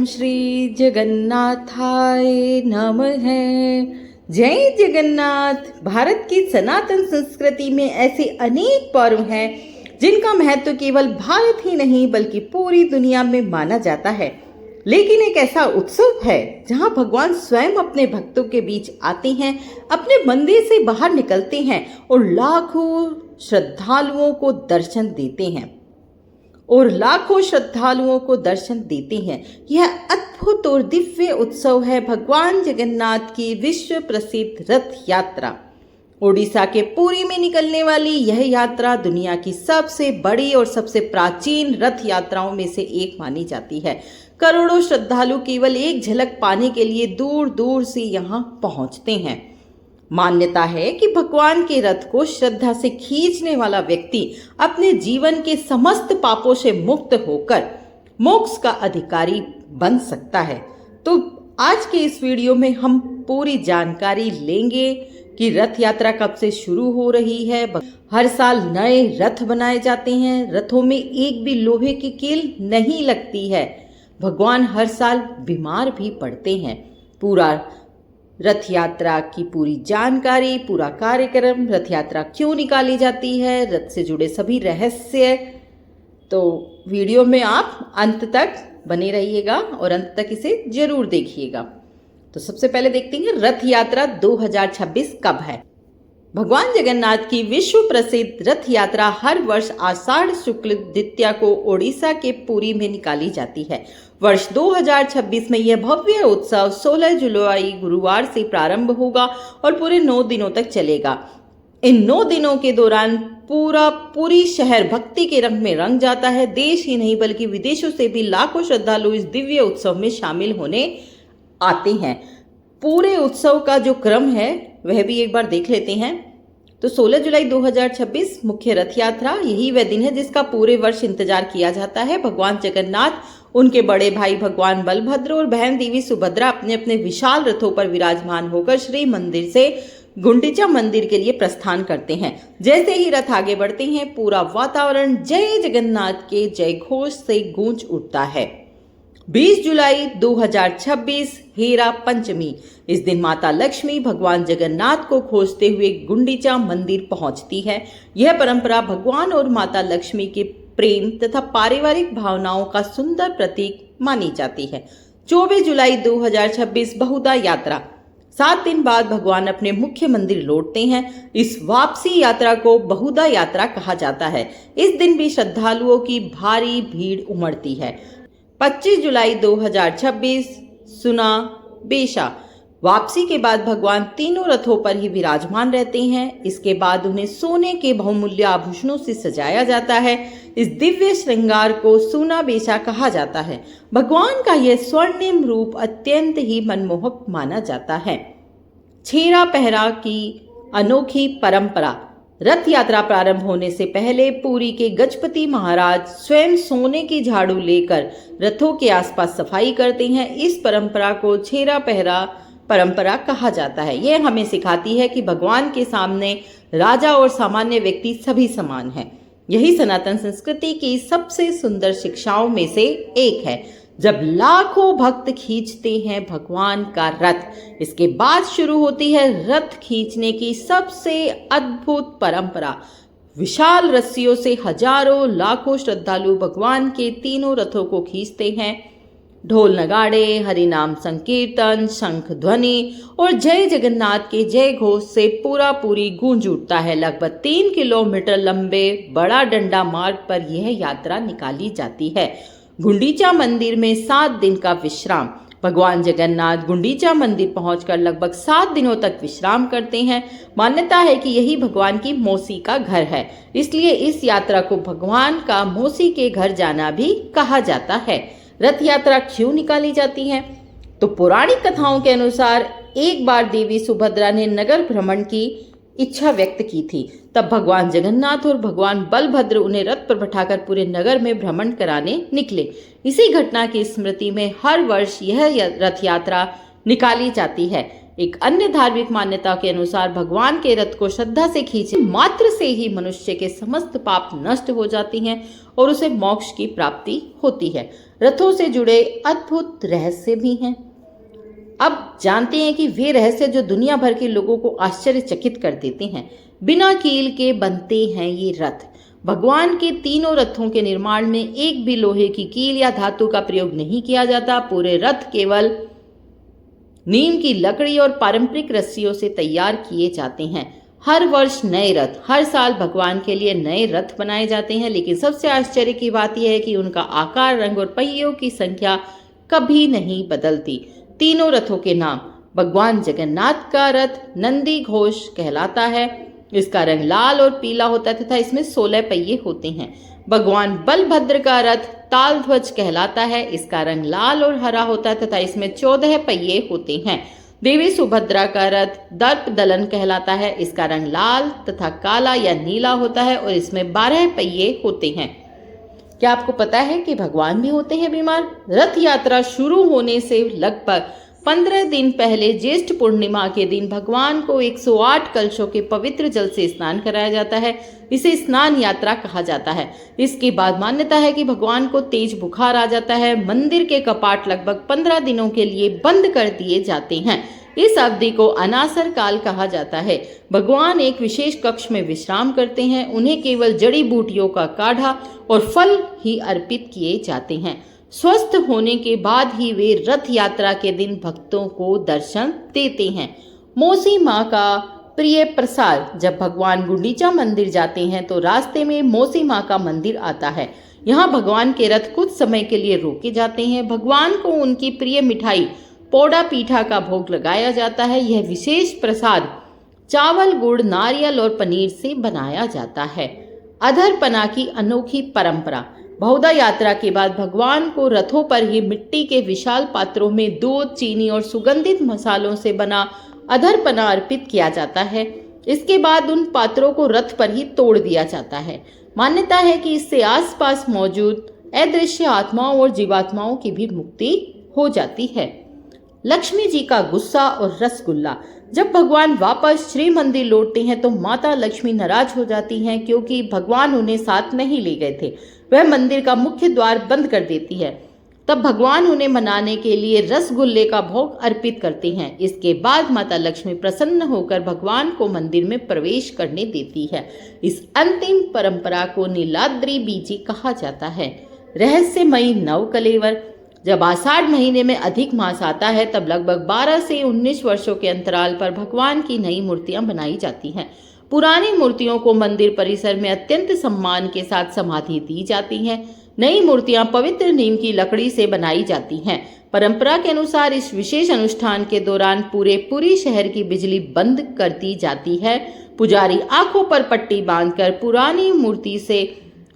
श्री जगन्नाथाय नमः। जय जगन्नाथ। भारत की सनातन संस्कृति में ऐसे अनेक पर्व हैं जिनका महत्व केवल भारत ही नहीं बल्कि पूरी दुनिया में माना जाता है। लेकिन एक ऐसा उत्सव है जहां भगवान स्वयं अपने भक्तों के बीच आते हैं, अपने मंदिर से बाहर निकलते हैं और लाखों श्रद्धालुओं को दर्शन देते हैं। यह अद्भुत और दिव्य उत्सव है भगवान जगन्नाथ की विश्व प्रसिद्ध रथ यात्रा। ओडिशा के पुरी में निकलने वाली यह यात्रा दुनिया की सबसे बड़ी और सबसे प्राचीन रथ यात्राओं में से एक मानी जाती है। करोड़ों श्रद्धालु केवल एक झलक पाने के लिए दूर दूर से यहाँ पहुँचते हैं। मान्यता है कि भगवान के रथ को श्रद्धा से खींचने वाला व्यक्ति अपने जीवन के समस्त पापों से मुक्त होकर मोक्ष का अधिकारी बन सकता है। तो आज के इस वीडियो में हम पूरी जानकारी लेंगे कि रथ यात्रा कब से शुरू हो रही है। हर साल नए रथ बनाए जाते हैं। रथों में एक भी लोहे की कील नहीं लगती है। भगवान हर साल बीमार भी पड़ते हैं। पूरा रथ यात्रा की पूरी जानकारी, पूरा कार्यक्रम, रथ यात्रा क्यों निकाली जाती है, रथ से जुड़े सभी रहस्य, तो वीडियो में आप अंत तक बने रहिएगा और अंत तक इसे जरूर देखिएगा। तो सबसे पहले देखते हैं रथ यात्रा 2026 कब है। भगवान जगन्नाथ की विश्व प्रसिद्ध रथ यात्रा हर वर्ष आषाढ़ शुक्ल द्वितीया को ओडिशा के पुरी में निकाली जाती है। वर्ष 2026 में यह भव्य उत्सव 16 जुलाई गुरुवार से प्रारंभ होगा और पूरे 9 दिनों तक चलेगा। इन 9 दिनों के दौरान पूरी शहर भक्ति के रंग में रंग जाता है। देश ही नहीं बल्कि विदेशों से भी लाखों श्रद्धालु इस दिव्य उत्सव में शामिल होने आते हैं। पूरे उत्सव का जो क्रम है वह भी एक बार देख लेते हैं। तो 16 जुलाई 2026 मुख्य रथ यात्रा, यही वह दिन है जिसका पूरे वर्ष इंतजार किया जाता है। भगवान जगन्नाथ, उनके बड़े भाई भगवान बलभद्र और बहन देवी सुभद्रा अपने अपने विशाल रथों पर विराजमान होकर श्री मंदिर से गुंडीचा मंदिर के लिए प्रस्थान करते हैं। जैसे ही रथ आगे बढ़ते हैं पूरा वातावरण जय जगन्नाथ के जय घोष से गूंज उठता है। 20 जुलाई 2026 हेरा पंचमी। इस दिन माता लक्ष्मी भगवान जगन्नाथ को खोजते हुए गुंडीचा मंदिर पहुंचती है। यह परंपरा भगवान और माता लक्ष्मी के प्रेम तथा पारिवारिक भावनाओं का सुंदर प्रतीक मानी जाती है। 24 जुलाई 2026 बहुधा यात्रा। 7 दिन बाद भगवान अपने मुख्य मंदिर लौटते हैं। इस वापसी यात्रा को बहुधा यात्रा कहा जाता है। इस दिन भी श्रद्धालुओं की भारी भीड़ उमड़ती है। 25 जुलाई 2026 सुना बेशा। वापसी के बाद भगवान तीनों रथों पर ही विराजमान रहते हैं। इसके बाद उन्हें सोने के बहुमूल्य आभूषणों से सजाया जाता है। इस दिव्य श्रृंगार को सुना बेशा कहा जाता है। भगवान का यह स्वर्णिम रूप अत्यंत ही मनमोहक माना जाता है। छेरा पहरा की अनोखी परंपरा। रथ यात्रा प्रारंभ होने से पहले पुरी के गजपति महाराज स्वयं सोने की झाड़ू लेकर रथों के आसपास सफाई करते हैं। इस परंपरा को छेरा पहरा परंपरा कहा जाता है। यह हमें सिखाती है कि भगवान के सामने राजा और सामान्य व्यक्ति सभी समान हैं। यही सनातन संस्कृति की सबसे सुंदर शिक्षाओं में से एक है। जब लाखों भक्त खींचते हैं भगवान का रथ, इसके बाद शुरू होती है रथ खींचने की सबसे अद्भुत परंपरा। विशाल रस्सियों से हजारों लाखों श्रद्धालु भगवान के तीनों रथों को खींचते हैं। ढोल नगाड़े, हरिनाम संकीर्तन, शंख ध्वनि और जय जगन्नाथ के जय घोष से पूरी गूंज उठता है। लगभग 3 किलोमीटर लंबे बड़ा डंडा मार्ग पर यह यात्रा निकाली जाती है। गुंडीचा मंदिर में 7 दिन का विश्राम। भगवान जगन्नाथ गुंडीचा मंदिर पहुंचकर लगभग 7 दिनों तक विश्राम करते हैं। मान्यता है कि यही भगवान की मौसी का घर है, इसलिए इस यात्रा को भगवान का मौसी के घर जाना भी कहा जाता है। रथ यात्रा क्यों निकाली जाती है? तो पौराणिक कथाओं के अनुसार एक बार देवी सुभद्रा ने नगर भ्रमण की इच्छा व्यक्त की थी। तब भगवान जगन्नाथ और भगवान बलभद्र उन्हें रथ पर बैठाकर पूरे नगर में भ्रमण कराने निकले। इसी घटना की स्मृति में हर वर्ष यह रथ यात्रा निकाली जाती है। एक अन्य धार्मिक मान्यता के अनुसार भगवान के रथ को श्रद्धा से खींचे मात्र से ही मनुष्य के समस्त पाप नष्ट हो जाती हैं और उसे मोक्ष की प्राप्ति होती है। रथों से जुड़े अद्भुत रहस्य भी हैं। अब जानते हैं कि वे रहस्य जो दुनिया भर के लोगों को आश्चर्यचकित कर देते हैं। बिना कील के बनते हैं ये रथ। भगवान के तीनों रथों के निर्माण में एक भी लोहे की कील या धातु का प्रयोग नहीं किया जाता। पूरे रथ केवल नीम की लकड़ी और पारंपरिक रस्सियों से तैयार किए जाते हैं। हर वर्ष नए रथ, हर साल भगवान के लिए नए रथ बनाए जाते हैं, लेकिन सबसे आश्चर्य की बात यह है कि उनका आकार, रंग और पहियों की संख्या कभी नहीं बदलती। तीनों रथों के नाम: भगवान जगन्नाथ का रथ नंदी घोष कहलाता है, इसका रंग लाल और पीला होता है तथा इसमें 16 पहिए होते हैं। भगवान बलभद्र का रथ तालध्वज कहलाता है, इसका रंग लाल और हरा होता है तथा इसमें 14 पहिए होते हैं। देवी सुभद्रा का रथ दर्प दलन कहलाता है, इसका रंग लाल तथा काला या नीला होता है और इसमें 12 पहिए होते हैं। क्या आपको पता है कि भगवान भी होते हैं बीमार? रथ यात्रा शुरू होने से लगभग 15 दिन पहले ज्येष्ठ पूर्णिमा के दिन भगवान को 108 कलशों के पवित्र जल से स्नान कराया जाता है। इसे स्नान यात्रा कहा जाता है। इसके बाद मान्यता है कि भगवान को तेज बुखार आ जाता है। मंदिर के कपाट लगभग 15 दिनों के लिए बंद कर दिए जाते हैं। इस अवधि को अनासर काल कहा जाता है। भगवान एक विशेष कक्ष में विश्राम करते हैं। उन्हें केवल जड़ी बूटियों का काढ़ा और फल ही अर्पित किए जाते हैं। स्वस्थ होने के बाद ही वे रथ यात्रा के दिन भक्तों को दर्शन देते हैं। मौसी माँ का प्रिय प्रसाद: जब भगवान गुंडीचा मंदिर जाते हैं तो रास्ते में मौसी माँ का मंदिर आता है। यहाँ भगवान के रथ कुछ समय के लिए रोके जाते हैं। भगवान को उनकी प्रिय मिठाई पोड़ा पीठा का भोग लगाया जाता है। यह विशेष प्रसाद चावल, गुड़, नारियल और पनीर से बनाया जाता है। अधरपना की अनोखी परंपरा: बहुधा यात्रा के बाद भगवान को रथों पर ही मिट्टी के विशाल पात्रों में दूध, चीनी और सुगंधित मसालों से बना अधरपना अर्पित किया जाता है। इसके बाद उन पात्रों को रथ पर ही तोड़ दिया जाता है। मान्यता है कि इससे आसपास मौजूद अदृश्य आत्माओं और जीवात्माओं की भी मुक्ति हो जाती है। लक्ष्मी जी का गुस्सा और रसगुल्ला: जब भगवान वापस श्री मंदिर लौटते हैं तो माता लक्ष्मी नाराज हो जाती हैं क्योंकि भगवान उन्हें साथ नहीं ले गए थे। वह मंदिर का मुख्य द्वार बंद कर देती है। तब भगवान उन्हें मनाने के लिए रसगुल्ले का भोग अर्पित करते हैं। इसके बाद माता लक्ष्मी प्रसन्न होकर भगवान को मंदिर में प्रवेश करने देती है। इस अंतिम परंपरा को नीलाद्री बीजी कहा जाता है। रहस्यमयी नवकलेवर: जब आषाढ़ महीने में अधिक मास आता है तब लगभग 12 से 19 वर्षों के अंतराल पर भगवान की नई मूर्तियां बनाई जाती हैं। पुरानी मूर्तियों को मंदिर परिसर में अत्यंत सम्मान के साथ समाधि दी जाती है। नई मूर्तियां पवित्र नीम की लकड़ी से बनाई जाती हैं। परंपरा के अनुसार इस विशेष अनुष्ठान के दौरान पूरी शहर की बिजली बंद कर दी जाती है। पुजारी आंखों पर पट्टी बांधकर पुरानी मूर्ति से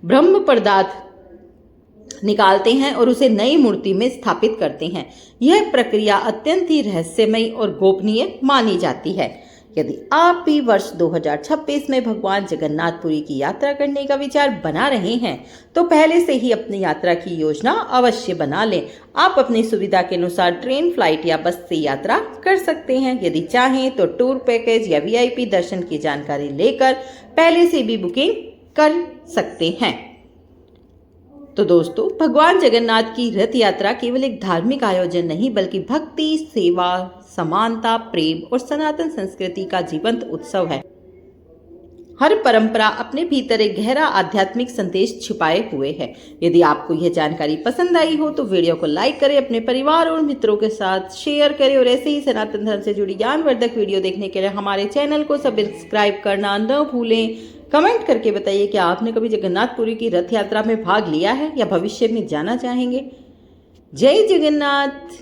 ब्रह्म पदार्थ निकालते हैं और उसे नई मूर्ति में स्थापित करते हैं। यह प्रक्रिया अत्यंत ही रहस्यमयी और गोपनीय मानी जाती है। यदि आप भी वर्ष 2026 में भगवान जगन्नाथपुरी की यात्रा करने का विचार बना रहे हैं तो पहले से ही अपनी यात्रा की योजना अवश्य बना लें। आप अपनी सुविधा के अनुसार ट्रेन, फ्लाइट या बस से यात्रा कर सकते हैं। यदि चाहें तो टूर पैकेज या VIP दर्शन की जानकारी लेकर पहले से भी बुकिंग कर सकते हैं। तो दोस्तों, भगवान जगन्नाथ की रथ यात्रा केवल एक धार्मिक आयोजन नहीं बल्कि भक्ति, सेवा, समानता, प्रेम और सनातन संस्कृति का जीवंत उत्सव है। हर परंपरा अपने भीतर एक गहरा आध्यात्मिक संदेश छिपाए हुए है। यदि आपको यह जानकारी पसंद आई हो तो वीडियो को लाइक करें, अपने परिवार और मित्रों के साथ शेयर करें और ऐसे ही सनातन धर्म से जुड़ी ज्ञानवर्धक वीडियो देखने के लिए हमारे चैनल को सब्सक्राइब करना न भूलें। कमेंट करके बताइए कि आपने कभी जगन्नाथपुरी की रथ यात्रा में भाग लिया है या भविष्य में जाना चाहेंगे। जय जगन्नाथ।